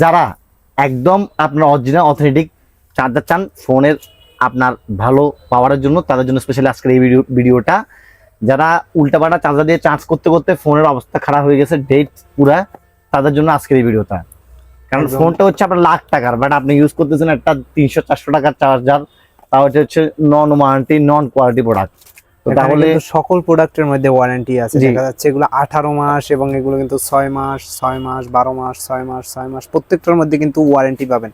যারা একদম আপনার অরিজিনাল অথেন্টিক চার্জার চান ফোনের আপনার ভালো পাওয়ারের জন্য, তাদের জন্য স্পেশালি আজকের এই ভিডিওটা। যারা উল্টাপাল্টা চার্জার দিয়ে চার্জ করতে করতে ফোনের অবস্থা খারাপ হয়ে গেছে ডেট পুরা, তাদের জন্য আজকের এই ভিডিওটা। কারণ ফোনটা হচ্ছে আপনার লাখ টাকার, বাট আপনি ইউজ করতেছেন একটা 300-400 টাকার চার্জার, তাও হচ্ছে নন ওয়ারেন্টি নন কোয়ালিটি প্রোডাক্ট। তো তাহলে সকল প্রোডাক্টের মধ্যে ওয়ারেন্টি আছে, দেখা যাচ্ছে এগুলো 18 মাস এবং এগুলো কিন্তু 6 মাস 6 মাস 12 মাস 6 মাস 6 মাস প্রত্যেকটার মধ্যে কিন্তু ওয়ারেন্টি পাবেন।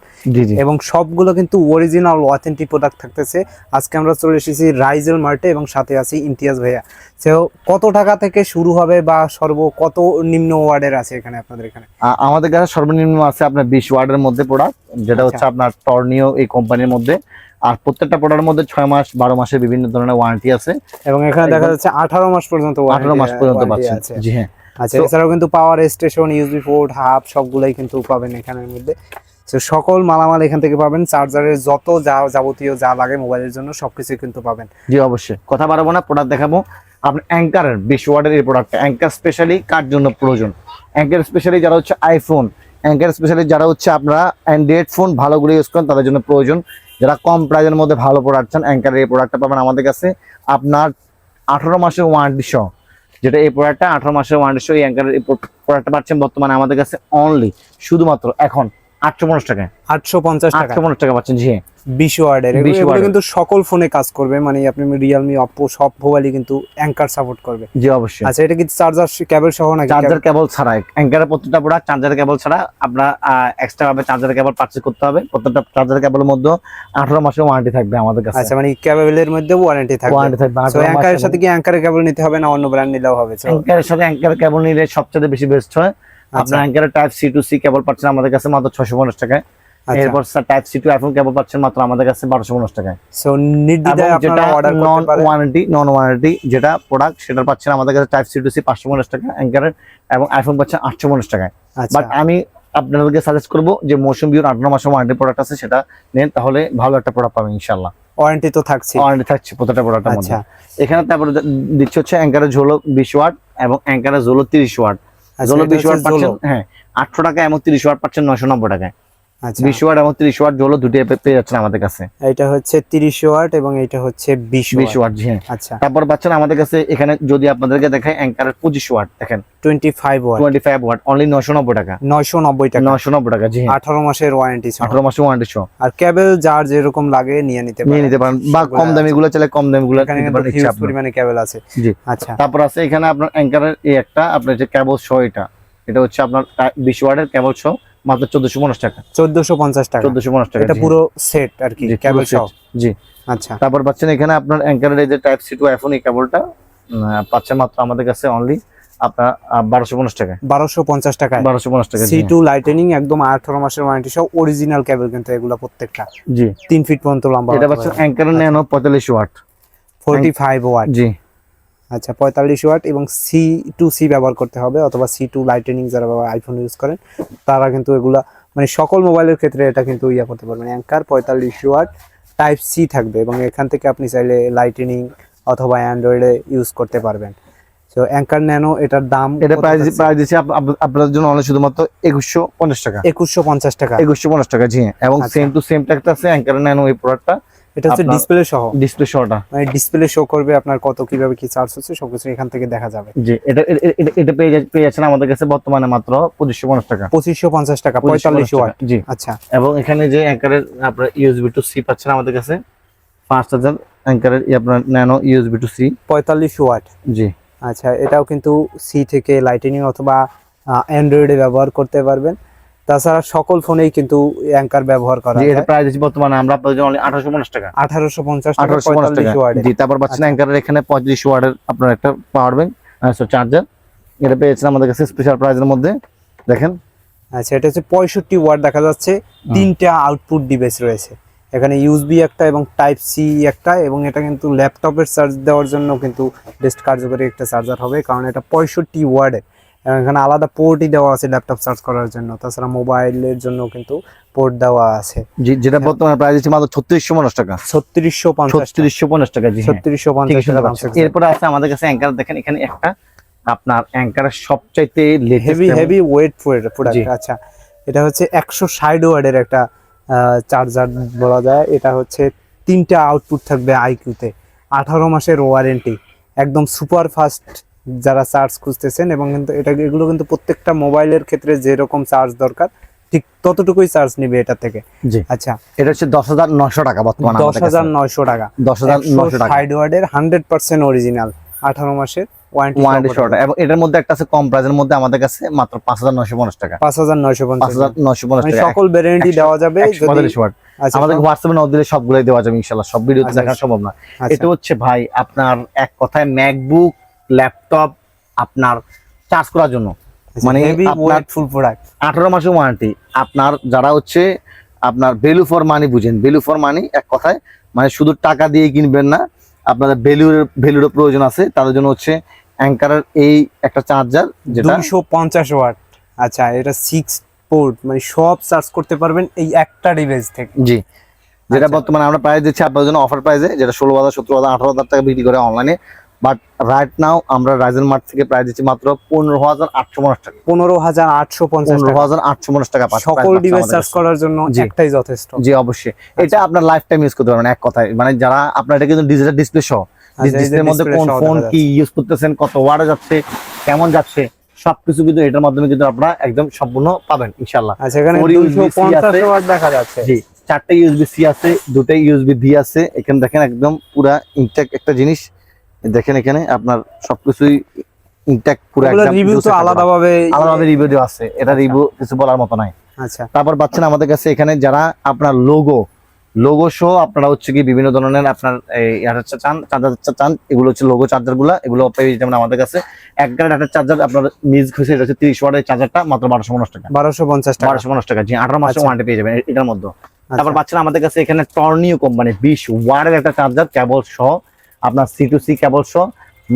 এবং সবগুলো কিন্তু অরিজিনাল অথেন্টিক প্রোডাক্ট থাকতেছে। আজকে আমরা চলে এসেছি রাইজেল মার্টে এবং সাথে আছি ইমতিয়াজ ভাইয়া। তো কত টাকা থেকে শুরু হবে বা কত নিম্ন ওয়ার্ডের আছে এখানে আপনাদের এখানে? আমাদের কাছে সর্বনিম্ন আছে আপনার 20 ওয়ার্ডের মধ্যে প্রোডাক্ট, যেটা হচ্ছে আপনার টর্নিও এই কোম্পানির মধ্যে। আর প্রত্যেকটা প্রোডাক্টের মধ্যে 6 মাস 12 মাসের বিভিন্ন ধরনের ওয়ারেন্টি আছে এবং এখানে দেখা যাচ্ছে 18 মাস পর্যন্ত 18 মাস পর্যন্ত পাচ্ছেন। জি হ্যাঁ। আচ্ছা, এছাড়াও কিন্তু power station, USB port, hub সবগুলাই কিন্তু পাবেন এখানের মধ্যে। তো সকল মালামাল এখান থেকে পাবেন, চার্জারের যত যাবতীয় যা লাগে মোবাইলের জন্য সবকিছু কিন্তু পাবেন। জি অবশ্যই, কথা বাড়াবো না, প্রোডাক্ট দেখাবো। আপনি অ্যাঙ্কারের 20 ওয়াটের এই প্রোডাক্টটা, অ্যাঙ্কার স্পেশালি কার জন্য প্রয়োজন? অ্যাঙ্কার স্পেশালি যারা হচ্ছে আইফোন, অ্যাঙ্কার স্পেশালি যারা হচ্ছে আপনারা অ্যান্ড্রয়েড ফোন ভালো করে ইউজ করেন, তাদের জন্য প্রয়োজন। যারা কম প্রাইজের মধ্যে ভালো প্রোডাক্ট চান, অ্যাঙ্কারের এই প্রোডাক্টটা পাবেন আমাদের কাছে আপনার 18 মাসের ওয়ারেন্টি সহ। যেটা এই প্রোডাক্টটা 18 মাসের ওয়ারেন্টি সহ এই অ্যাঙ্কারের এই প্রোডাক্টটা পাচ্ছেন বর্তমানে আমাদের কাছে অনলি শুধুমাত্র এখন 850 টাকায়। 850 টাকা 850 টাকা পাচ্ছেন। জি 20 ওয়াটের। এগুলো কিন্তু সকল ফোনে কাজ করবে, মানে আপনি রিয়েলমি, অপো সব মোবাইলই কিন্তু অ্যাঙ্কার সাপোর্ট করবে। জি অবশ্যই। আচ্ছা, এটা কি চার্জার কেবল সহ নাকি? চার্জার কেবল ছাড়া অ্যাঙ্কারের প্রত্যেকটা প্রোডাক্ট চার্জার কেবল ছাড়া আপনার এক্সট্রা ভাবে চার্জার কেবল পারচেজ করতে হবে। প্রত্যেকটা চার্জার কেবলের মধ্যে 18 মাসের ওয়ারেন্টি থাকবে আমাদের কাছে। আচ্ছা, মানে কেবলের মধ্যে ওয়ারেন্টি থাকবে। তো অ্যাঙ্কারের সাথে কি অ্যাঙ্কারের কেবল নিতে হবে না অন্য ব্র্যান্ড নিলেও হবে? অ্যাঙ্কারের সাথে অ্যাঙ্কারের কেবল নিলে সবচেয়ে বেশি বেস্ট হয়। আপনার অ্যাঙ্কারের type C to C cable পাচ্ছেন আমাদের কাছে মাত্র 650 টাকায়। এরপর type C to iPhone cable পাচ্ছেন মাত্র আমাদের কাছে 1250 টাকায়। সো নির্দ্বিধায় আপনারা অর্ডার করতে পারেন। নন ওয়ারেন্টি যেটা প্রোডাক্ট সেটা পাচ্ছেন আমাদের কাছে টাইপ সি টু সি 550 টাকা অ্যাঙ্কারের, এবং আইফোন পাচ্ছেন 850 টাকায়। বাট আমি আপনাদেরকে সাজেস্ট করব যে মৌসুম বিউর 18 মাসের ওয়ারেন্টি প্রোডাক্ট আছে, সেটা নেন, তাহলে ভালো একটা প্রোডাক্ট পাবেন ইনশাআল্লাহ। ওয়ারেন্টি তো থাকছে, ওয়ারেন্টি থাকছে প্রত্যেকটা প্রোডাক্টের মধ্যে। এখানে তারপরে দিচ্ছে হচ্ছে অ্যাঙ্কারের ঝোলো 20 ওয়াট এবং অ্যাঙ্কারের ঝোলো 30 ওয়াট। ঝোলো 20 ওয়াট পাচ্ছেন 800 টাকা এবং 30 ওয়াট পাচ্ছেন 990 টাকায়। 20 ওয়াট এবং 30 ওয়াট ঝোলো দুটো পেয়ে যাচ্ছেন আমাদের কাছে। এটা হচ্ছে 30 ওয়াট এবং এটা হচ্ছে 20 ওয়াট। জি হ্যাঁ। আচ্ছা, তারপর পাচ্ছেন আমাদের কাছে এখানে যদি আপনাদেরকে দেখাই অ্যাঙ্কারের 25 ওয়াট, দেখেন 25 ওয়াট অনলি 990 টাকা। 990 টাকা 990 টাকা। জি 18 মাসের ওয়ারেন্টি, 18 মাসের ওয়ারেন্টি সহ। আর কেবল যার যেরকম লাগে নিয়ে নিতে পারেন, বা কম দামি গুলো চাইলে কম দামি গুলো নিতে পারেন, হিউজ পরিমাণে কেবল আছে। জি আচ্ছা, তারপর আছে এখানে আপনার অ্যাঙ্কারের এই একটা আপনার যে কেবল সহ, এটা হচ্ছে আপনার 20 ওয়াটের কেবল সহ মাত্র 1450 টাকা। 1450 টাকা 1450 টাকা এটা পুরো সেট আর কি, কেবল সহ। জি আচ্ছা, তারপর পাচ্ছেন এখানে আপনার অ্যাঙ্কারের এই যে টাইপ সি টু আইফোন এই কেবলটা পাচ্ছেন মাত্র আমাদের কাছে অনলি আপনার 1250 টাকা। 1250 টাকা 1250 টাকা। সি2 লাইটেনিং একদম 18 মাসের ওয়ারেন্টি সহ, অরিজিনাল কেবল কিন্তু এগুলা প্রত্যেকটা। জি 3 ফিট পর্যন্ত লম্বা। এটা পাচ্ছেন অ্যাঙ্কারের ন্যানো 45 ওয়াট 45 ওয়াট। জি আচ্ছা, 45 ওয়াট এবং C2C ব্যবহার করতে হবে, অথবা C2 লাইটেনিং যারা আইফোন ইউজ করেন তারা কিন্তু এগুলা মানে সকল মোবাইলের ক্ষেত্রে এটা কিন্তু করতে পারবেন। অ্যাঙ্কার 45 ওয়াট টাইপ সি থাকবে এবং এখান থেকে আপনি চাইলে লাইটেনিং অথবা অ্যান্ড্রয়েডে ইউজ করতে পারবেন। তো অ্যাঙ্কার ন্যানো এটার দাম, এটা প্রাইস দিচ্ছি আপনাদের জন্য অনলি শুধুমাত্র 2150 টাকা। 2150 টাকা 2150 টাকা। জি এবং সেম টু সেম ট্যাগটা আছে অ্যাঙ্কার ন্যানো এই প্রোডাক্টটা। এটা হচ্ছে ডিসপ্লে সহ, ডিসপ্লে সহটা, মানে ডিসপ্লে শো করবে আপনার কত কিভাবে কি চার্জ হচ্ছে সবকিছু এখান থেকে দেখা যাবে। জি এটা পেয়ে যাচ্ছেন আমাদের কাছে বর্তমানে মাত্র 2550 টাকা। 2550 টাকা 45 ওয়াট। জি আচ্ছা, এবং এখানে যে অ্যাঙ্কারের আপনার ইউএসবি টু সি পাচ্ছেন আমাদের কাছে 5000 অ্যাঙ্কারের আপনার nano USB to C 45 watt. জি আচ্ছা, এটাও কিন্তু সি থেকে লাইটেনিং অথবা অ্যান্ড্রয়েডে ব্যবহার করতে পারবেন। তাছাড়া সকল ফোনেই কিন্তু অ্যাঙ্কার ব্যবহার করা যায়। এটা প্রাইস বর্তমানে আমরা আপনাদের জন্য 1850 টাকা। 1850 টাকা 45 ওয়াট। জি তারপর পাচ্ছেন অ্যাঙ্কারের এখানে 35 ওয়াটের আপনার একটা পাওয়ার ব্যাংক চার্জার, এটা পেয়েছেন আমাদের কাছে স্পেশাল প্রাইসের মধ্যে, দেখেন। আচ্ছা, এটা হচ্ছে 65 ওয়াট দেখা যাচ্ছে, তিনটা আউটপুট ডিভাইস রয়েছে এখানে, ইউএসবি একটা এবং টাইপ সি একটা, এবং এটা কিন্তু ল্যাপটপের চার্জ দেওয়ার জন্য কিন্তু বেস্ট কার্যকরী একটা চার্জার হবে, কারণ এটা 65 ওয়াটের। এখানে আলাদা পোর্টই দেওয়া আছে ল্যাপটপ চার্জ করার জন্য, তাছাড়া মোবাইলের জন্য কিন্তু পোর্ট দেওয়া আছে। যেটা বর্তমানে প্রাইস আছে মাত্র 3650 টাকা। 3650 টাকা। জি 3650 টাকা। এরপর আছে আমাদের কাছে অ্যাঙ্কার, দেখেন এখানে একটা আপনার অ্যাঙ্কারের সবচাইতে হেভি ওয়েট প্রোডাক্ট। আচ্ছা, এটা হচ্ছে 160 ওয়াটের একটা চার্জার বলা যায়। এটা হচ্ছে 3টা আউটপুট থাকবে আইকিউতে, 18 মাসের ওয়ারেন্টি, একদম সুপার ফাস্ট যারা চার্জ খুঁজতেছেন। এবং কিন্তু এগুলো কিন্তু প্রত্যেকটা মোবাইলের ক্ষেত্রে যেরকম চার্জ দরকার ঠিক ততটুকুই চার্জ নিবে এটা থেকে। জি আচ্ছা, এটা হচ্ছে 10,900 টাকা বর্তমানে 10,900 টাকা। 10,900 টাকা 160 ওয়াটের 100% অরিজিনাল 18 মাসের ওয়ারেন্টি শর্ট। এবং এটার মধ্যে একটা আছে কম প্রাইসের মধ্যে আমাদের কাছে মাত্র 5,950 টাকা, 5,950 5,950 টাকা। সকল ভ্যারিয়েন্টই দেওয়া যাবে। 145 ওয়াট। আচ্ছা, আমাদের হোয়াটসঅ্যাপে নক দিলে সবগুলোই দেওয়া যাবে ইনশাআল্লাহ, সব ভিডিওতে আচ্ছা, দেখা সম্ভব না। আচ্ছা। এটা হচ্ছে ভাই আপনার এক কথায় ম্যাকবুক, ল্যাপটপ আপনার চার্জ করার জন্য, মানে হেভি আপনার ওয়েটফুল প্রোডাক্ট, 18 মাসের ওয়ারেন্টি। আপনার যারা হচ্ছে আপনার ভ্যালু ফর মানি বুঝেন, ভ্যালু ফর মানি এক কথায় মানে শুধু টাকা দিয়ে কিনবেন না, আপনাদের ভ্যালুর প্রয়োজন আছে, তাদের জন্য হচ্ছে অ্যাঙ্কারের এই একটা চার্জার যেটা 250 ওয়াট। আচ্ছা, এটা 6 পোর্ট, মানে সব চার্জ করতে পারবেন এই একটা ডিভাইস থেকে। জি, যেটা আচ্ছা। বর্তমানে আমরা প্রাইস দিচ্ছি আপনাদের জন্য অফার প্রাইসে, যেটা 16,000, 17,000, 18,000 টাকা বিক্রি করে অনলাইনে। বাট রাইট নাও আমরা রাইজেন মার্ট থেকে প্রাইস দিচ্ছি মাত্র 15,850 টাকা, 15,850 টাকা। 15,850 টাকা পাচ্ছেন সকল ডিভাইস চার্জ করার জন্য জি। একটাই যথেষ্ট। জি অবশ্যই, এটা আপনার লাইফ টাইম ইউজ করতে পারবেন এক কথায়। মানে যারা আপনার এটা কিন্তু ডিজিটাল ডিসপ্লে সহ, ডিসপ্লের মধ্যে কোন ফোন কি ইউজ করতেছেন, কত ওয়াট যাচ্ছে, কেমন যাচ্ছে, সবকিছু কিন্তু এটার মাধ্যমে কিন্তু আপনারা একদম সম্পূর্ণ পাবেন ইনশাআল্লাহ। আচ্ছা, এখানে 250 ওয়াট দেখা যাচ্ছে। জি, 4টে ইউএসবি সি আছে, 2টা ইউএসবি ডি আছে। এখানে দেখেন একদম পুরা ইনট্যাক্ট একটা জিনিস, দেখেন এখানে আপনার সবকিছুই ইনট্যাক্ট পুরো একদম। রিভিউ তো আলাদাভাবে রিভিউ দেওয়া আছে, এটা রিভিউ কিছু বলার মতো নাই। আচ্ছা, তারপর পাচ্ছেন আমাদের কাছে এখানে যারা আপনার লোগো সহ আপনারা হচ্ছে কি বিভিন্ন ধরনের আপনার চার্জার চান, এগুলো হচ্ছে লোগো চার্জার গুলা, এগুলো পেয়ে যাবেন আমাদের কাছে। এক গাড়ি ডাটার চার্জার আপনার মিস হয়েছে, এটা হচ্ছে 30 ওয়াটের চার্জারটা মাত্র 1250 টাকা, 1250 টাকা। 1250 টাকা। জি, 18 মাসের আচ্ছা। ওয়ারেন্টি পেয়ে যাবেন এটার মধ্যে। তারপর আচ্ছা। পাচ্ছেন আমাদের কাছে এখানে টর্নিও কোম্পানি 20 ওয়াটের একটা চার্জার কেবল সহ, আপনার C2C কেবল সহ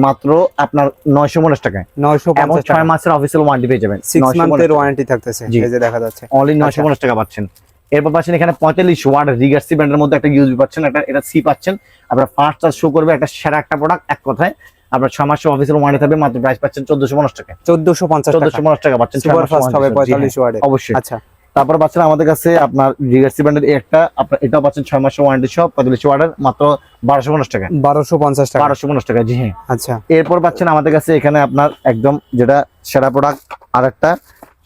মাত্র আপনার 950 টাকায়, এবং 950 টাকা। 6 মাসের অফিসিয়াল ওয়ারেন্টি পেয়ে যাবেন। 6 মান্থের ওয়ারেন্টি থাকতেছে, জি। এই যে দেখা যাচ্ছে অনলি 950 টাকা পাচ্ছেন। এরপর পাচ্ছেন এখানে 45 ওয়াট রিগার্সি ব্র্যান্ডের মধ্যে একটা ইউএসবি পাচ্ছেন, এটা সি পাচ্ছেন। আপনার ফার্স্ট চার্জ শো করবে, একটা সেরা একটা প্রোডাক্ট এক কথায়। আপনার 6 মাসের অফিসিয়াল ওয়ারেন্টি থাকবে, মাত্র প্রাইস পাচ্ছেন 1450 টাকা, 1450 টাকা পাচ্ছেন। সুপার ফাস্ট হবে 45 ওয়াটের। অবশ্যই। আচ্ছা, তারপর পাচ্ছেন আমাদের কাছে আপনার রিগার্সি ব্র্যান্ডের একটা, আপনার এটাও পাচ্ছেন 6 মাসের ওয়ারেন্টি সহ 45 ওয়াটের, মাত্র 1250 টাকা, 1250 টাকা। 1250 টাকা। জি হ্যাঁ। আচ্ছা, এরপর পাচ্ছেন আমাদের কাছে এখানে আপনার একদম যেটা সেরা প্রোডাক্ট আরেকটা,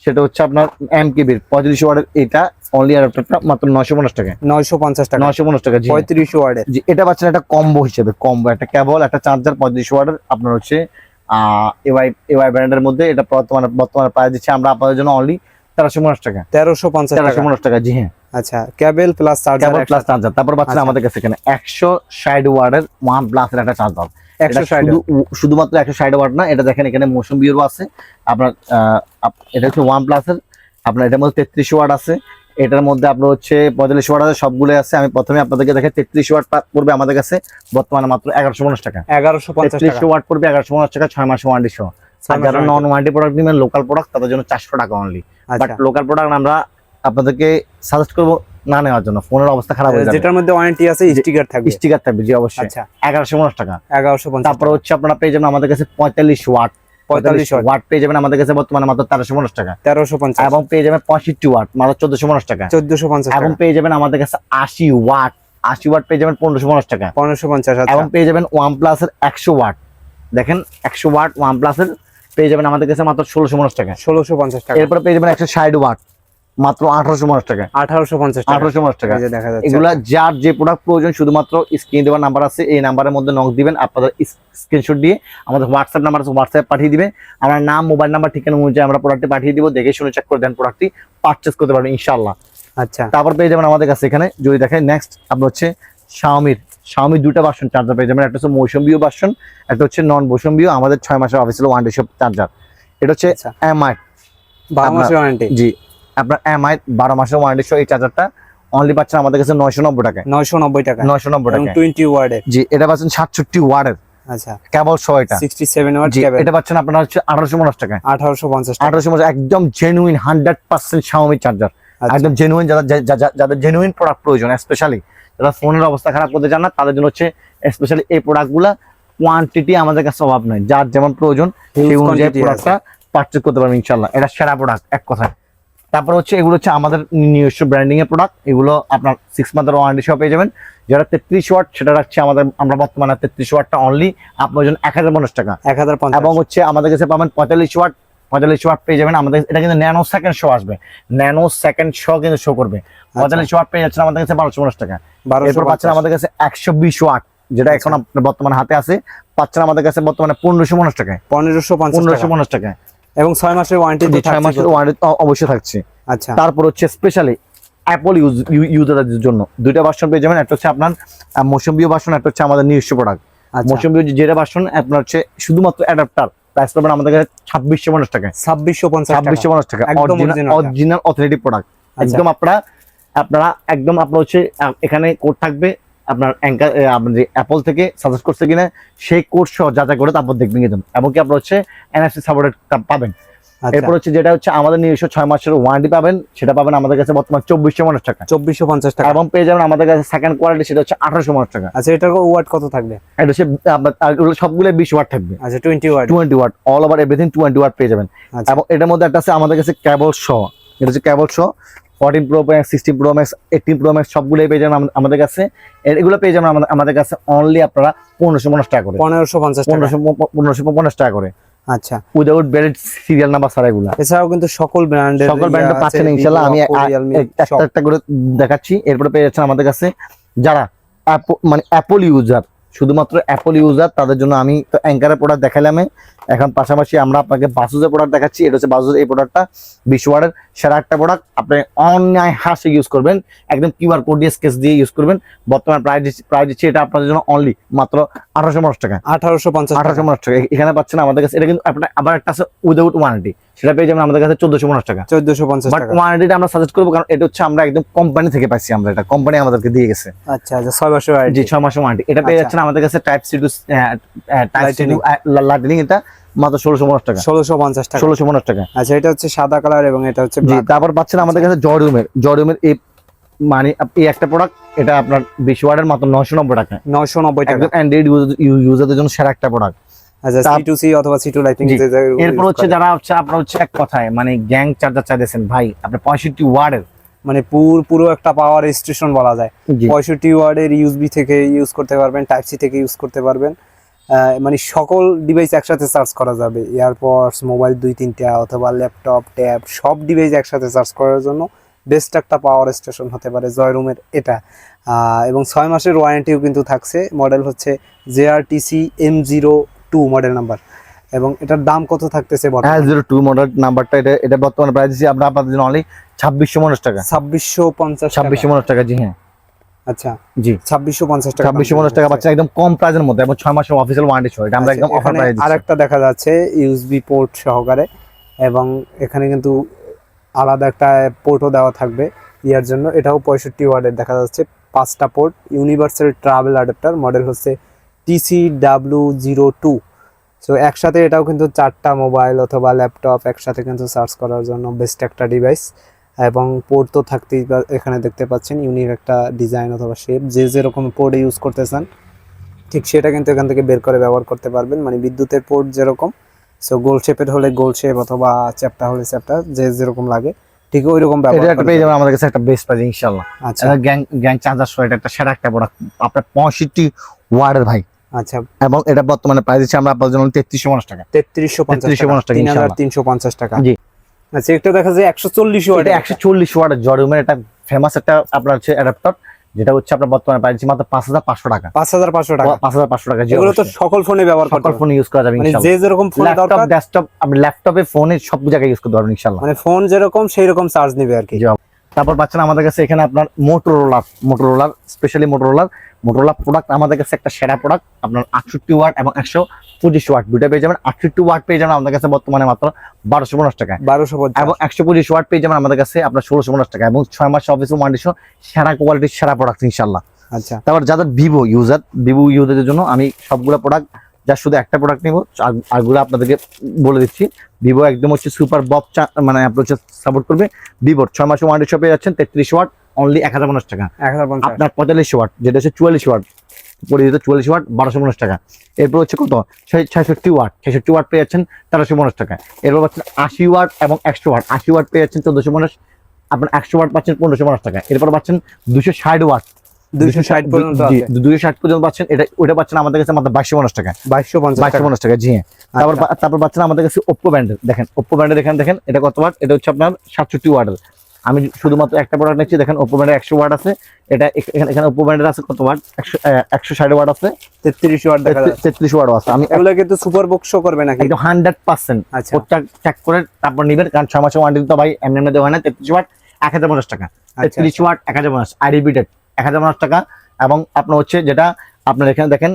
সেটা হচ্ছে আপনার এমকেবির 45 ওয়াটের, এটা অনলি অ্যাডাপ্টারটা মাত্র 950 টাকা, 950 টাকা, 950 টাকা। জি 35 ওয়াটের। জি, এটা পাচ্ছেন একটা কম্বো হিসেবে, কম্বো একটা কেবল একটা চার্জার 35 ওয়াটের, আপনার হচ্ছে এওয়াই ব্র্যান্ডের মধ্যে। এটা বর্তমানে প্রাইস দিচ্ছি আমরা আপনাদের জন্য অনলি 1350 টাকা, 1350 টাকা। 1350 টাকা। জি হ্যাঁ, আচ্ছা, কেবল প্লাস চার্জার, কেবল প্লাস চার্জার। তারপর পাচ্ছেন আচ্ছা। আমাদের কাছে এখানে 160 ওয়াটের OnePlus এর একটা চার্জার, 160 শুধুমাত্র 160 ওয়াট না, এটা দেখেন এখানে মোশন ভিউও আছে আপনার। এটা হচ্ছে OnePlus এর, আপনার এটার মধ্যে 33 ওয়াট আছে, এটার মধ্যে আপনার হচ্ছে 45 ওয়াট আছে, সবগুলো আছে। আমি প্রথমে আপনাদেরকে দেখে 33 ওয়াট পড়বে আমাদের কাছে বর্তমানে মাত্র 1150 টাকা, 1150 টাকা। 33 ওয়াট পড়বে 1150 টাকা, 6 মাস ওয়ারেন্টি সহ। আর যারা নন ওয়ারেন্টি প্রোডাক্ট নেবেন, লোকাল প্রোডাক্ট, তাদের জন্য 400 টাকা অনলি। বাট আচ্ছা, লোকাল প্রোডাক্ট আমরা আপনাদেরকে সাজেস্ট করবো না নেওয়ার জন্য, ফোনের অবস্থা খারাপ হয়ে যাবে। যেটার মধ্যে ওয়ারেন্টি আছে, স্টিকার থাকবে, স্টিকার থাকবে। জি অবশ্যই। আচ্ছা, 1150 টাকা। 1150। তারপর হচ্ছে আপনারা পেয়ে যাবেন আমাদের কাছে 45 ওয়াট পেয়ে যাবেন আমাদের কাছে বর্তমানে মাত্র 1350 টাকা, 1350। এবং পেয়ে যাবেন 65 ওয়াট মাত্র 1450 টাকা, 1450 এবং টাকা। পেয়ে যাবেন আমাদের কাছে 80 ওয়াট পেয়ে যাবেন 1550 টাকা, 1550। আচ্ছা, এবং পেয়ে যাবেন OnePlus এর 100 ওয়াট, দেখেন 100 ওয়াট OnePlus এর পেয়ে যাবেন আমাদের কাছে মাত্র 1650 টাকা, 1650 টাকা। এরপর পেয়ে যাবেন 160 ওয়াট মাত্র 1850 টাকা, 1850 টাকা। 1850 টাকা। এই যে দেখা যাচ্ছে, এগুলা যার যে প্রোডাক্ট প্রয়োজন শুধুমাত্র স্ক্রিন দেওয়ার নাম্বার আছে, এই নাম্বারের মধ্যে নক দিবেন, আপনাদের স্ক্রিনশট দিয়ে আমাদের হোয়াটসঅ্যাপ নাম্বার আছে, হোয়াটসঅ্যাপ পাঠিয়ে দিবেন। আমরা নাম, মোবাইল নাম্বার, ঠিকানা অনুযায়ী আমরা প্রোডাক্টটি পাঠিয়ে দিব, দেখে শুনে চেক করে দেন প্রোডাক্টটি পারচেজ করতে পারবেন ইনশাআল্লাহ। আচ্ছা, তারপর পেয়ে যাবেন আমাদের কাছে এখানে যদি দেখেন নেক্সট আপনার হচ্ছে শাওমির দুটো ভার্সন চার্জার পেয়ে যাবেন, একটা হচ্ছে মৌসুমীয় ভার্সন, একটা হচ্ছে নন মৌসুমীয়। আমাদের 6 মাসের অফিসিয়াল ওয়ারেন্টি সব চার্জার। এটা হচ্ছে আচ্ছা। এমআই 12 মাসের ওয়ারেন্টি। জি, আপনার এমআই 12 মাসের ওয়ারেন্টি সহ এই চার্জারটা অনলি পাচ্ছেন আমাদের কাছে 990 টাকায়, 990 টাকা, 990 এবং টাকায়। 20 ওয়াটের। জি, এটা পাচ্ছেন 67 ওয়াটের আচ্ছা, কেবল সহ, এটা 67 ওয়াট জি, কেবল। এটা পাচ্ছেন আপনারা হচ্ছে 1850 টাকায়, 1850 টাকা। 1850 একদম জেনুইন 100% শাওমি চার্জার, আচ্ছা। একদম জেনুইন। যাদের জেনুইন প্রোডাক্ট প্রয়োজন, স্পেশালি যারা ফোনের অবস্থা খারাপ করতে চান না, তাদের জন্য হচ্ছে স্পেশালি এই প্রোডাক্টগুলা। কোয়ান্টিটি আমাদের কাছে অভাব নাই, যার যেমন প্রয়োজন সেই অনুযায়ী quantity প্রোডাক্টটা পারচেজ করতে পারবেন ইনশাআল্লাহ। এটা সেরা প্রোডাক্ট এক কথায়। তারপর হচ্ছে এগুলো হচ্ছে আমাদের নিজস্ব ব্র্যান্ডিং এর প্রোডাক্ট, এগুলো আপনার 6 মান্থের ওয়ারেন্টি সহ পেয়ে যাবেন। যেটা 33 ওয়াট সেটা রাখছে আমরা বর্তমানে 33 ওয়াটটা অনলি আপনার জন্য 1050 টাকা 1050। এবং হচ্ছে আমাদের কাছে পাবেন 45 ওয়াট পেয়ে যাবেন আমাদের, এটা কিন্তু ন্যানো সেকেন্ড শো আসবে, ন্যানো সেকেন্ড শো কিন্তু শো করবে। 45 ওয়াট পেয়ে যাচ্ছেন আমাদের কাছে 1250 টাকা। এরপর পাচ্ছেন আমাদের কাছে 120 ওয়াট, যেটা এখন আপনার বর্তমানে হাতে আছে, পাচ্ছেন আমাদের কাছে বর্তমানে 1550 টাকায়, 1550 টাকায়। এবং 6 মাসের ওয়ারেন্টি, 6 মাসের ওয়ারেন্টি অবশ্যই থাকছে। আচ্ছা, তারপর হচ্ছে স্পেশালি অ্যাপল ইউজারদের জন্য দুইটা ভার্সন পেয়ে যাবেন, একটা হচ্ছে আপনার মৌসুমীয় ভার্সন, একটা হচ্ছে আমাদের নিজস্ব প্রোডাক্ট। মৌসুমীয় যেটা ভার্সন আপনার হচ্ছে শুধুমাত্র অ্যাডাপ্টার, প্রাইস পাবেন আমাদের কাছে 2650 টাকায়, 2650 টাকা, অরিজিনাল অথেন্টিক প্রোডাক্ট একদম। আপনারা একদম আপনার হচ্ছে এখানে কোড থাকবে আপনার অ্যাঙ্কার, আপনার যে অ্যাপল থেকে সাজেস্ট করছে কিনা সেই কোড সহ যাচাই করে তারপর দেখবেন কিন্তু, এবং কি আপনার হচ্ছে এনএফসি সাপোর্টেড পাবেন। এরপর হচ্ছে যেটা হচ্ছে আমাদের নিজস্ব 6 মাসের ওয়ারেন্টি পাবেন, সেটা পাবেন আমাদের কাছে বর্তমান 2450 টাকা, 2450 টাকা। এবং পেয়ে যাবেন আমাদের কাছে সেকেন্ড কোয়ালিটি, সেটা হচ্ছে 1850 টাকা। আচ্ছা, এটার ওয়াট কত থাকবে? এটা হচ্ছে সবগুলো 20 ওয়াট থাকবে। আচ্ছা, 20 watt all over everything 20 watt পেয়ে যাবেন। এবং এটার মধ্যে একটা আছে আমাদের কাছে কেবল সহ, এটা হচ্ছে কেবল সহ 14 pro max, 16 pro max, 18 pro max সবগুলোই পেয়ে যাবেন আমাদের কাছে। এগুলো পেয়ে যাবেন আমাদের কাছে অনলি আপনারা 1550 টাকা করে, 1550 টাকা করে। আচ্ছা, উইদাউট ভ্যালিড সিরিয়াল নাম্বার ছাড়া এগুলা। এছাড়াও কিন্তু সকল ব্র্যান্ড পাচ্ছেন ইনশাআল্লাহ। আমি একটা করে দেখাচ্ছি। এরপরে পেয়ে যাচ্ছেন আমাদের কাছে যারা মানে অ্যাপল ইউজার, শুধুমাত্র অ্যাপল ইউজার তাদের জন্য আমি তো অ্যাঙ্কারের প্রোডাক্ট দেখালাম। এখন পাশাপাশি আমরা আপনাকে বাসুজের প্রোডাক্ট দেখাচ্ছি। এটা হচ্ছে বাসুজ, এই প্রোডাক্টটা 20 ওয়াটের সেরা একটা প্রোডাক্ট। আপনি অনলাইন হাসে ইউজ করবেন, একদম কিউআর কোড দিয়ে স্কেচ দিয়ে ইউজ করবেন। বর্তমান প্রাইস দিচ্ছি এটা আপনাদের জন্য অনলি মাত্র 1850 টাকা, 1850 টাকা। এখানে পাচ্ছেন আমাদের কাছে। এটা কিন্তু আপনার আবার একটা আছে উইদাউট ওয়ারেন্টি, সেটা পেয়ে যাবেন আমাদের কাছে 1450 টাকা, 1450 বাট ওয়ারেন্টিটা আমরা সাজেস্ট করবো, কারণ এটা হচ্ছে আমরা একদম কোম্পানি থেকে পাইছি, আমরা এটা কোম্পানি আমাদেরকে দিয়ে গেছে। আচ্ছা, 6 মাসের ওয়ারেন্টি, জি 6 মাসের ওয়ারেন্টি। এটা পেয়ে যাচ্ছেন আমাদের কাছে টাইপ সি টু লাইটনিং, এটা মাত্র 1650 টাকা, 1650 টাকা। আচ্ছা, এটা হচ্ছে সাদা কালার এবং এটা হচ্ছে জি। তারপর পাচ্ছেন আমাদের কাছে জর্ডিউমের এই মানে এই একটা প্রোডাক্ট, এটা আপনার 20 ওয়াটের মাত্র 990 টাকা, 990 টাকা। একদম অ্যান্ড্রয়েড ইউজারদের জন্য সেরা একটা প্রোডাক্ট। আচ্ছা, C2C অথবা C2 লাইটিং। এরপর হচ্ছে যারা হচ্ছে আপনার হচ্ছে এক কথায় মানে গ্যাং চার্জার চাইতেছেন ভাই, আপনি 65 ওয়াটের মানে পুরো একটা পাওয়ার স্টেশন বলা যায়। 65 ওয়াটের ইউএসবি থেকে ইউজ করতে পারবেন, টাইপ সি থেকে ইউজ করতে পারবেন, মানে সকল ডিভাইস একসাথে চার্জ করা যাবে। এয়ারপডস, মোবাইল 2-3টা অথবা ল্যাপটপ, ট্যাব সব ডিভাইস একসাথে চার্জ করার জন্য বেস্ট একটা পাওয়ার স্টেশন হতে পারে জয়রুমের এটা। এবং 6 মাসের ওয়ারেন্টিও কিন্তু থাকছে। মডেল হচ্ছে JRTC M02 মডেল নাম্বার। এবং এটার দাম কত থাকতেছে? 02 মডেল নাম্বারটা, এটা বর্তমানে প্রাইস দিচ্ছি আমরা আপনাদের জন্য অনলি 2650 টাকা, 2650 টাকা। জি হ্যাঁ, আচ্ছা জি 2650 টাকা, 2650 টাকা পাচ্ছেন একদম কম প্রাইসের মধ্যে, এবং 6 মাসের অফিসিয়াল ওয়ারেন্টি সহ। এটা আমরা একদম অফার প্রাইস দিচ্ছি। আরেকটা দেখা যাচ্ছে ইউএসবি পোর্ট সহকারে, এবং এখানে কিন্তু আলাদা একটা পোর্টও দেওয়া থাকবে ইয়ার জন্য। এটাও 65 ওয়াটের দেখা যাচ্ছে, 5টা port, universal travel adapter. Model হচ্ছে TCW02। সো একসাথে এটাও কিন্তু 4টা মোবাইল অথবা ল্যাপটপ একসাথে কিন্তু চার্জ করার জন্য বেস্ট একটা ডিভাইস। এবং পোর্ট তো থাকতেই, এখানে দেখতে পাচ্ছেন ইউনিক একটা ডিজাইন অথবা শেপ, যে যেরকম পোর্ট ইউজ করতে চান ঠিক সেটা কিন্তু এখান থেকে বের করে ব্যবহার করতে পারবেন। মানে বিদ্যুতের পোর্ট যেরকম, সো গোল শেপের হলে গোল শেপ অথবা চ্যাপ্টা হলে চ্যাপ্টা, যে যেরকম লাগে ঠিক ওই রকম ব্যবহার এটা পেয়ে যাবেন আমাদের কাছে একটা বেস্ট প্রাইস ইনশাআল্লাহ। আচ্ছা, গ্যাং চার্জার সহ এটা একটা সেরা একটা প্রোডাক্ট, আপনার 65 ওয়াটের ভাই। আচ্ছা, এবং এটা বর্তমানে প্রাইস দিচ্ছি আমরা আপনাদের জন্য 3350 টাকা, 3350 টাকা, 3350 টাকা। জি। আচ্ছা, একটা দেখা যায় 140 ওয়াট, এটা 140 ওয়াটের জর্ডিউমের এটা ফেমাস একটা আপনার হচ্ছে অ্যাডাপ্টার, যেটা হচ্ছে আপনার বর্তমানে প্রাইস মাত্র 5500 টাকা, 5500 টাকা, 5500 টাকা। এগুলো তো সকল ফোনে ব্যবহার করতে, সকল ফোনে ইউজ করা যাবে ইনশাআল্লাহ। যে যেরকম ফোন দরকার, ডেস্কটপ, আপনি ল্যাপটপে, ফোনে সব জায়গায় ইউজ করতে পারবেন ইনশাআল্লাহ। মানে ফোন যেরকম সেই রকম চার্জ নেবে আর কি। তারপর পাচ্ছেন আমাদের কাছে এখানে আপনার মোটরোলার স্পেশালি মোটরোলা প্রোডাক্ট আমাদের কাছে একটা সেরা প্রোডাক্ট। আপনার 68 ওয়াট এবং 125 ওয়াট দুটো পেয়ে যাবেন। 68 ওয়াট পেয়ে যাবেন আমাদের কাছে বর্তমানে মাত্র 1250 টাকা, 1250, এবং 125 ওয়াট পেয়ে যাবেন আমাদের কাছে আপনার 1650 টাকা, এবং 6 মাস অফিস ওয়ারেন্টি সহ সেরা কোয়ালিটির সেরা প্রোডাক্ট ইনশাআল্লাহ। আচ্ছা, তারপর যাদের ভিভো ইউজারদের জন্য আমি সবগুলো প্রোডাক্ট, যা শুধু একটা প্রোডাক্ট নিব, আরগুলো আপনাদেরকে বলে দিচ্ছি। ভিভো একদম হচ্ছে সুপার বব, মানে আপনার হচ্ছে সাপোর্ট করবে। ভিভোর 6 মাসের ওয়ারেন্টি সহ পেয়ে যাচ্ছেন 33 ওয়াট অনলি 1050 টাকা। 1050 আপনার 45 ওয়াট যেটা হচ্ছে 44 ওয়াট, পড়ে যেত 44 ওয়াট 1250 টাকা। এরপর হচ্ছে কত 66 ওয়াট, 66 ওয়াট পেয়ে যাচ্ছেন 1350 টাকা। এরপর পাচ্ছেন 80 ওয়াট এবং 100 ওয়াট, 80 ওয়াট পেয়ে যাচ্ছেন 1450, আপনার 100 ওয়াট পাচ্ছেন 1550 টাকা। এরপর পাচ্ছেন 260 ওয়াট, 260 পর্যন্ত আছে। 260 পর্যন্ত পাচ্ছেন, ওটা পাচ্ছেন আমাদের কাছে মাত্র 2250 টাকা, 2250 টাকা। জি হ্যাঁ। তারপর পাচ্ছেন আমাদের কাছে ওপ্পো ব্র্যান্ডের, দেখেন ওপ্পো ব্র্যান্ডের এখানে দেখেন এটা কত ওয়াট, এটা হচ্ছে আপনার 67 ওয়াটের। আমি শুধুমাত্র একটা প্রোডাক্ট নিচ্ছি, দেখেন ওপ্পো ব্র্যান্ডের 100 ওয়াট আছে, এটা এখানে ওপ্পো ব্র্যান্ডের আছে কত ওয়াট, 160 ওয়াট আছে, 33 ওয়াট দেখা যাচ্ছে, 33 ওয়াট আছে। আমি এগুলো কিন্তু সুপার বক্স করবে নাকি? একদম 100%। আচ্ছা, চেক করে তারপর নেবেন, কারণ 6 মাসের ওয়ারেন্টি তো ভাই এমনি এমনি দেওয়া হয় না। 33 ওয়াট 1050 টাকা, 33 ওয়াট 1050, আই রিপিটেড 1050 টাকা। এবং আপনার হচ্ছে যেটা আপনার এখানে দেখেন,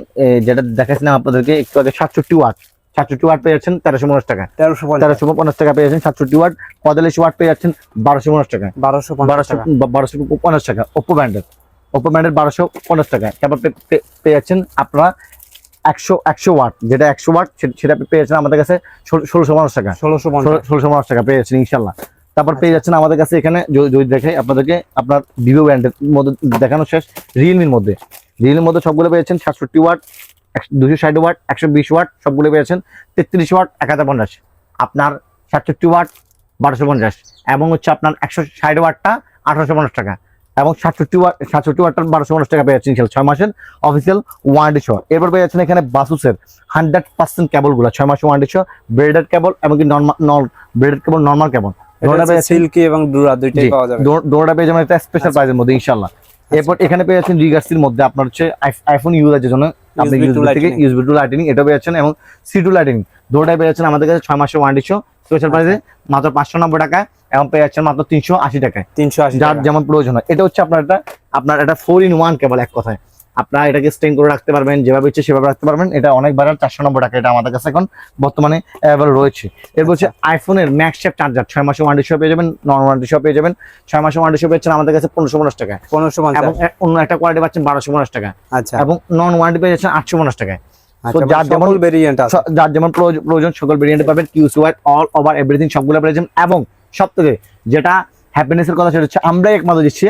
যেটা দেখাচ্ছিলাম আপনাদেরকে একটু আগে, 67 ওয়াট, 67 ওয়াট পেয়ে যাচ্ছেন 1350 টাকা, 1350 টাকা পেয়ে যাচ্ছেন। 67 ওয়াট 45 ওয়াট পেয়ে যাচ্ছেন 1250 টাকা, 1250 টাকা। ওপ্পো ব্র্যান্ডের 1250 টাকা। তারপর পেয়ে যাচ্ছেন আপনারা 100 ওয়াট, যেটা 100 ওয়াট সেটা পেয়ে যাচ্ছেন আমাদের কাছে 1650 টাকা, 1650 টাকা পেয়ে যাচ্ছেন ইনশাল্লাহ। তারপর পেয়ে যাচ্ছেন আমাদের কাছে এখানে, যদি দেখাই আপনাদেরকে, আপনার ভিভো ব্র্যান্ডের মধ্যে দেখানো শেষ, রিয়েলমির মধ্যে সবগুলো পেয়েছেন 67 ওয়াট, 260 ওয়াট, 120 ওয়াট সবগুলো পেয়েছেন। 33 ওয়াট 1050, আপনার 67 ওয়াট 1250, এবং হচ্ছে আপনার 160 ওয়াটটা 1850 টাকা, এবং 67 ওয়াটটা 1250 টাকা পেয়ে যাচ্ছেন 6 মাসের অফিসিয়াল ওয়ারেন্টি সহ। এরপর পেয়ে যাচ্ছেন এখানে বাসুসের 100% কেবলগুলো 6 মাসের ওয়ারেন্টি সহ, ব্রেডেড কেবল এবং কি ব্রেডেড কেবল, নরমাল কেবল, সিল্কি এবং ডুরা দুইটাই পাওয়া যাবে। ডোরাটা পেয়ে যাবেন একটা স্পেশাল প্রাইসের মধ্যে ইনশাআল্লাহ। এরপর এখানে পেয়ে যাচ্ছেন রিগার্সির মধ্যে আপনার হচ্ছে আইফোন ইউজারের জন্য, আপনি ইউএসবি টু লাইটনিং এটা পেয়ে যাচ্ছেন, এবং সি2 লাইটনিং ডোরাটা পেয়ে যাচ্ছেন আমাদের কাছে 6 মাসের ওয়ারেন্টি সহ স্পেশাল প্রাইসে মাত্র 590 টাকা, এবং পেয়ে যাচ্ছেন মাত্র 380 টাকায়, 380 যার যেমন প্রয়োজন হয়। এটা হচ্ছে আপনার এটা 4-in-1 কেবল এক কথায়। আপনারা এটাকে স্টেন করে রাখতে পারবেন, যেভাবে ইচ্ছে সেভাবে রাখতে পারবেন। এটা অনেক বাজার 490 টাকা, এটা আমাদের কাছে এখন বর্তমানে অ্যাভেলেবল রয়েছে। এরপর হচ্ছে আইফোনের ম্যাক্সশেপ চার্জার 6 মাসের ওয়ারেন্টি সহ পেয়ে যাবেন, নন ওয়ারেন্টি সহ পেয়ে যাবেন। 6 মাসের ওয়ারেন্টি সহ পেয়েছেন আমাদের কাছে 1550 টাকা, 1550, এবং অন্য একটা কোয়ালিটি পাচ্ছেন 1250 টাকা। আচ্ছা, এবং নন ওয়ারেন্টি পেয়ে যাচ্ছেন 850 টাকায়। যার যেমন ভেরিয়েন্ট আছে, যার যেমন প্রয়োজন সকল ভেরিয়েন্ট পাবেন, QC wide all over everything সবগুলো পেয়ে যাবেন। এবং সবথেকে যেটা হ্যাপিনেসের কথা, সেটা হচ্ছে আমরাই একমাত্র দিচ্ছি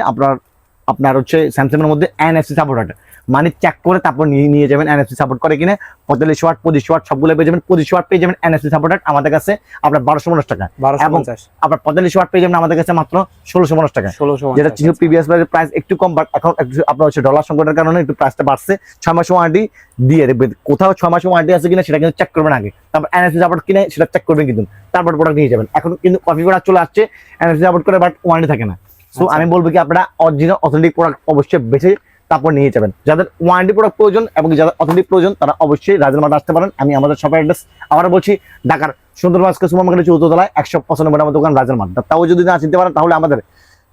আপনার হচ্ছে স্যামসাং এর মধ্যে এনএফসি সাপোর্ট, মানে চেক করে তারপর নিয়ে যাবেন এনএফসি সাপোর্ট করে কিনে। 45 ওয়াট 25 ওয়াট সবগুলো পেয়ে যাবেন, 25 ওয়াট পেয়ে যাবেন এনএফসি সাপোর্টেড আমাদের কাছে আপনার 1250 টাকা, এবং আপনার 45 ওয়াট পেয়ে যাবেন আমাদের কাছে মাত্র 1650 টাকা, যেটা ছিল প্রিভিয়াস প্রাইস একটু কম, বাট এখন আপনার হচ্ছে ডলার সংকটের কারণে একটু প্রাইসটা বাড়ছে। 6 মাস ওয়ারেন্টি দিয়ে দেখবেন, কোথাও 6 মাস ওয়ারেন্টি আছে কিনা সেটা কিন্তু চেক করবেন আগে, তারপর এনএফসি সাপোর্ট কিনে সেটা চেক করবেন কিন্তু, তারপর প্রোডাক্ট নিয়ে যাবেন। এখন কিন্তু কপি প্রোডাক্ট চলে আসছে এনএফসি সাপোর্ট করে, বাট ওয়ারেন্টি থাকে না। সো আমি বলবো কি আপনারা অরিজিনাল অথেন্টিক প্রোডাক্ট অবশ্যই বেছে তারপর নিয়ে যাবেন। যাদের ওয়ারেন্টি প্রোডাক্ট প্রয়োজন এবং যাদের অথেন্টিক প্রয়োজন তারা অবশ্যই রাজের মাঠে আসতে পারেন। আমি আমাদের শপের অ্যাড্রেস আবার বলছি, ঢাকার সুন্দরবন সুপার মার্কেটের 4th তলায় 195 নম্বর দোকান রাজের মাঠ। তাও যদি না চিনতে পারেন তাহলে আমাদের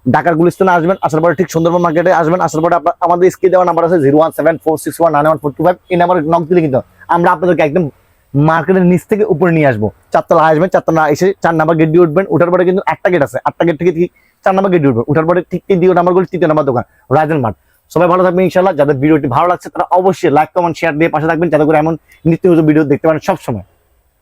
ঢাকার গুলিস্তানে আসবেন, আসার পরে ঠিক সুন্দরবন মার্কেটে আসবেন, আসার পরে আমাদের স্ক্রিনে দেওয়া নাম্বার আছে 01746191425, এই নাম্বারে নক দিলে কিন্তু আমরা আপনাদেরকে একদম মার্কেটের নিচ থেকে উপরে নিয়ে আসবো। 4 তলা আসবেন, 4 তলা এসে 4 নাম্বার গেট দিয়ে উঠবেন, উঠার পরে কিন্তু 8টা গেট আছে, 8টা গেট থেকে 4 নাম্বার গেট দিয়ে উঠবেন, উঠার পরে ঠিক 3 নাম্বার 3 নাম্বার দোকান রাজের মাঠ। সবাই ভালো থাকবেন ইনশাআল্লাহ। যাদের ভিডিওটি ভালো লাগছে তারা অবশ্যই লাইক কমেন্ট শেয়ার দিয়ে পাশে থাকবেন, যাতে করে এমন নিত্য নতুন ভিডিও দেখতে পারেন সবসময়।